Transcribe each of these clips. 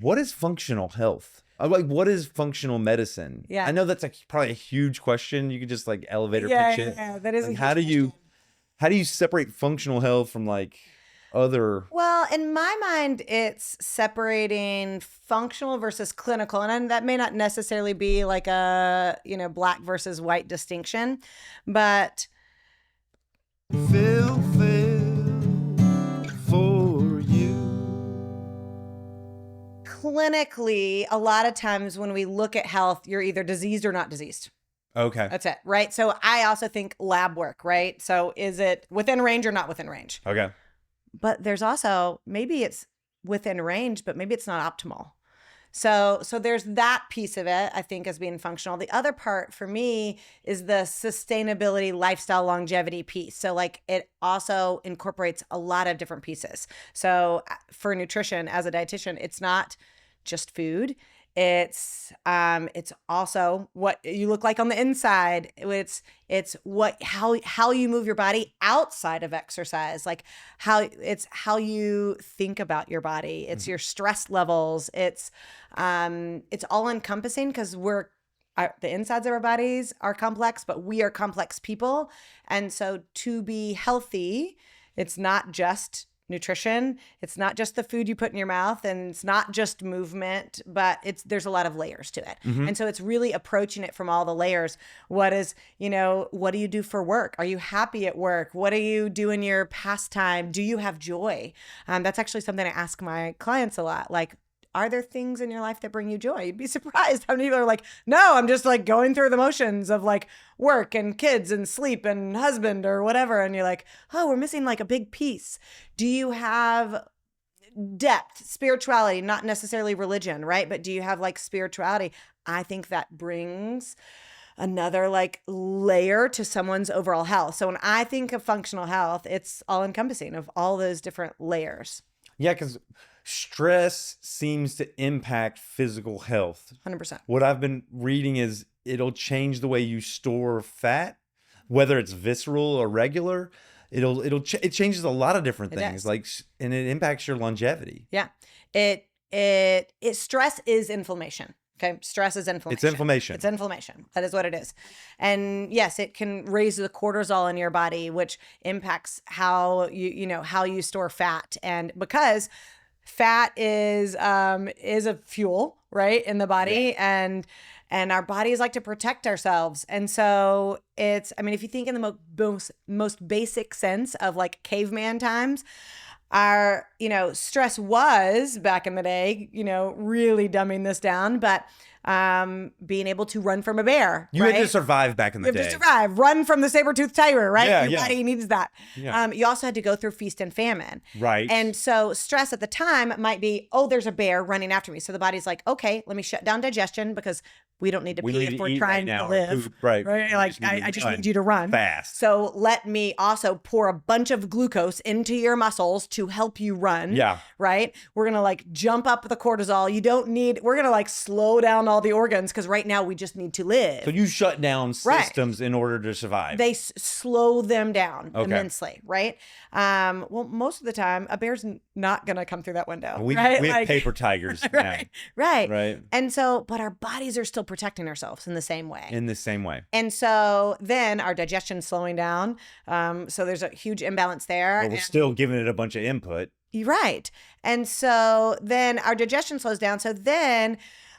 What is functional health? Like, what is functional medicine? Yeah. I know that's probably a huge question. You could just like elevator Yeah, pitch it. yeah, that is a Like, huge how do you separate functional health from like other? Well, in my mind, it's separating functional versus clinical. And that may not necessarily be like a, black versus white distinction, but Phil for you. clinically, a lot of times when we look at health, you're either diseased or not diseased. Okay. That's it, right? So I also think lab work, right? So is it within range or not within range? Okay. But there's also, maybe it's within range, but maybe it's not optimal. So there's that piece of it, I think, as being functional. The other part for me is the sustainability, lifestyle, longevity piece. So like it also incorporates a lot of different pieces. So for nutrition, as a dietitian, it's not just food. It's also what you look like on the inside. It's how you move your body outside of exercise, like how you think about your body. It's your stress levels. It's all encompassing because the insides of our bodies are complex, but we are complex people. And so to be healthy, it's not just nutrition. It's not just the food you put in your mouth, and it's not just movement, but there's a lot of layers to it. Mm-hmm. And so it's really approaching it from all the layers. What do you do for work? Are you happy at work? What do you do in your pastime? Do you have joy? That's actually something I ask my clients a lot. Like, are there things in your life that bring you joy? You'd be surprised how many people are like, no, I'm just like going through the motions of like work and kids and sleep and husband or whatever. And you're like, oh, we're missing like a big piece. Do you have depth, spirituality, not necessarily religion, right? But do you have like spirituality? I think that brings another like layer to someone's overall health. So when I think of functional health, it's all encompassing of all those different layers. Yeah, because stress seems to impact physical health. 100%. What I've been reading is it'll change the way you store fat, whether it's visceral or regular. It changes a lot of different things, and it impacts your longevity. Yeah, stress is inflammation. Okay, stress is inflammation. It's inflammation. It's inflammation. That is what it is. And yes, it can raise the cortisol in your body, which impacts how you store fat. And because fat is a fuel, right, in the body, and our bodies like to protect ourselves. And so if you think in the most basic sense of like caveman times, our, stress was back in the day, really dumbing this down, but being able to run from a bear. You had to survive back in the day. You had to survive, run from the saber-toothed tiger, right? Your body needs that. Yeah. You also had to go through feast and famine. Right. And so stress at the time might be, oh, there's a bear running after me. So the body's like, okay, let me shut down digestion because we don't need to pee if we're trying to live. Right. Like, I just need you to run fast. So let me also pour a bunch of glucose into your muscles to help you run. Yeah. Right. We're going to like jump up the cortisol. We're going to like slow down all the organs because right now we just need to live. So you shut down systems in order to survive. They slow them down immensely. Right. Well, most of the time a bear's not going to come through that window. We have paper tigers now. Right. And so, but our bodies are still protecting ourselves in the same way. And so then our digestion's slowing down. So there's a huge imbalance there. But we're still giving it a bunch of input. Right. And so then our digestion slows down. So then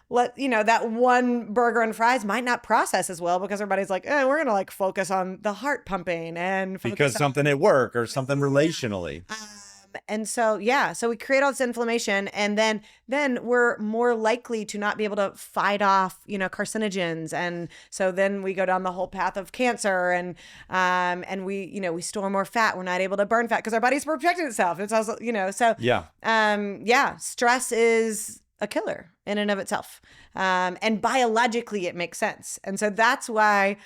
that one burger and fries might not process as well because everybody's like, we're going to like focus on the heart pumping and because something at work or something relationally. And so, so we create all this inflammation, and then we're more likely to not be able to fight off, carcinogens. And so then we go down the whole path of cancer, and we store more fat. We're not able to burn fat because our body's protecting itself. It's also, stress is a killer in and of itself. And biologically it makes sense. And so that's why,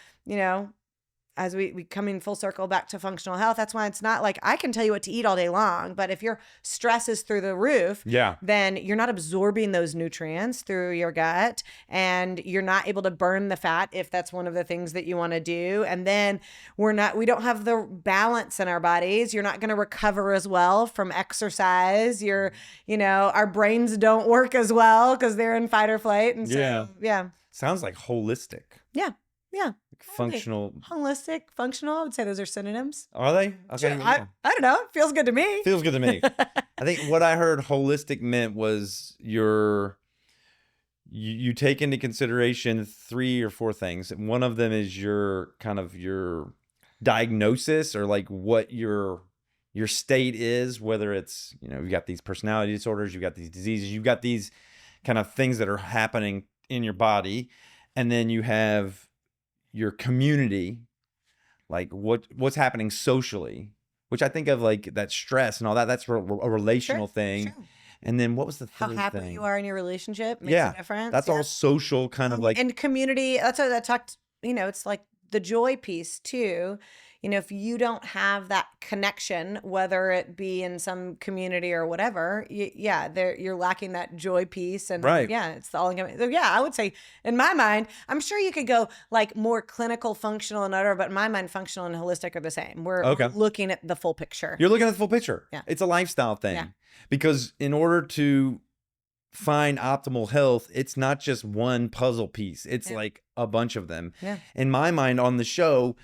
as we coming full circle back to functional health, that's why it's not like I can tell you what to eat all day long, but if your stress is through the roof, Yeah. then you're not absorbing those nutrients through your gut, and you're not able to burn the fat if that's one of the things that you want to do. And then we don't have the balance in our bodies. You're not going to recover as well from exercise. Our brains don't work as well because they're in fight or flight. And Yeah. so, yeah. Sounds like holistic. Yeah. Yeah. Functional. Holistic, functional. I would say those are synonyms. Are they? Okay. Sure. I don't know. It feels good to me. Feels good to me. I think what I heard holistic meant was you take into consideration 3 or 4 things. One of them is your diagnosis, or like what your state is, whether it's, you got these personality disorders, you've got these diseases, you've got these kind of things that are happening in your body. And then you have your community, like what's happening socially, which I think of like that stress and all that. That's a relational thing. Sure. And then what was the third How happy thing? you are in your relationship makes a difference. That's all social kind of like. And community, that's what I talked, it's like the joy piece too. If you don't have that connection, whether it be in some community or whatever, you're lacking that joy piece. And right. It's all. So I would say in my mind, I'm sure you could go like more clinical, functional, and other, but in my mind, functional and holistic are the same. We're looking at the full picture. You're looking at the full picture. Yeah. It's a lifestyle thing, because in order to find optimal health, it's not just one puzzle piece. It's like a bunch of them. Yeah. In my mind, on the show,